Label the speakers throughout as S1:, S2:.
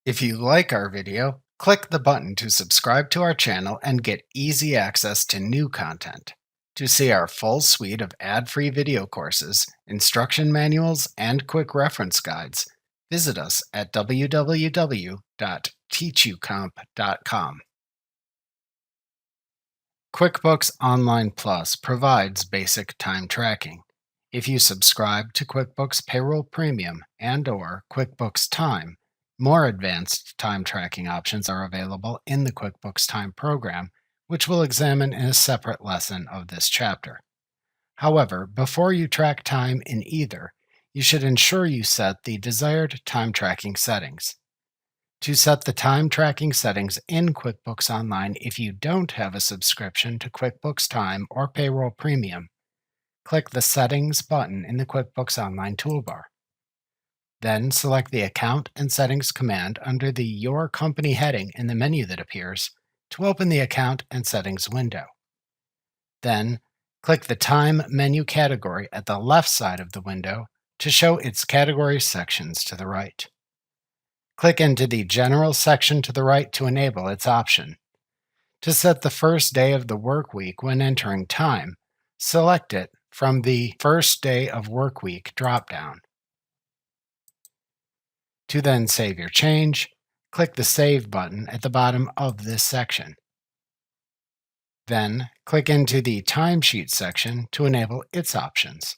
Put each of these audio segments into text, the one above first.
S1: If you like our video, click the button to subscribe to our channel and get easy access to new content. To see our full suite of ad-free video courses, instruction manuals, and quick reference guides, visit us at www.teachucomp.com. QuickBooks Online Plus provides basic time tracking. If you subscribe to QuickBooks Payroll Premium and/or QuickBooks Time, more advanced time tracking options are available in the QuickBooks Time program, which we'll examine in a separate lesson of this chapter. However, before you track time in either, you should ensure you set the desired time tracking settings. To set the time tracking settings in QuickBooks Online if you don't have a subscription to QuickBooks Time or Payroll Premium, click the Settings button in the QuickBooks Online toolbar. Then select the Account and Settings command under the Your Company heading in the menu that appears to open the Account and Settings window. Then, click the Time menu category at the left side of the window to show its category sections to the right. Click into the General section to the right to enable its option. To set the first day of the work week when entering time, select it from the First Day of Work Week dropdown. To then save your change, click the Save button at the bottom of this section. Then, click into the Timesheet section to enable its options.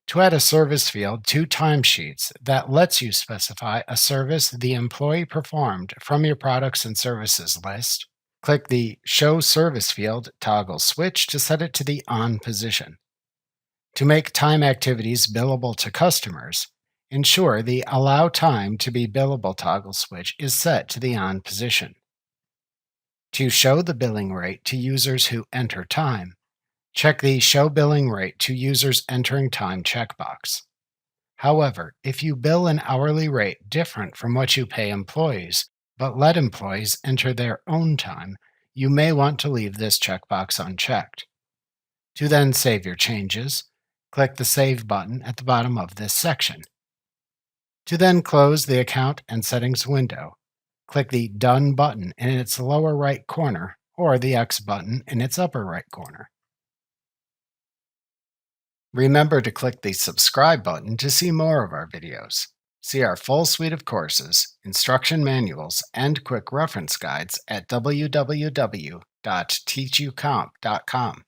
S1: To add a service field to timesheets that lets you specify a service the employee performed from your products and services list, click the Show Service field toggle switch to set it to the On position. To make time activities billable to customers, ensure the Allow Time to be Billable toggle switch is set to the On position. To show the billing rate to users who enter time, check the Show Billing Rate to Users Entering Time checkbox. However, if you bill an hourly rate different from what you pay employees, but let employees enter their own time, you may want to leave this checkbox unchecked. To then save your changes, click the Save button at the bottom of this section. To then close the Account and Settings window, click the Done button in its lower right corner or the X button in its upper right corner. Remember to click the subscribe button to see more of our videos. See our full suite of courses, instruction manuals, and quick reference guides at www.teachucomp.com.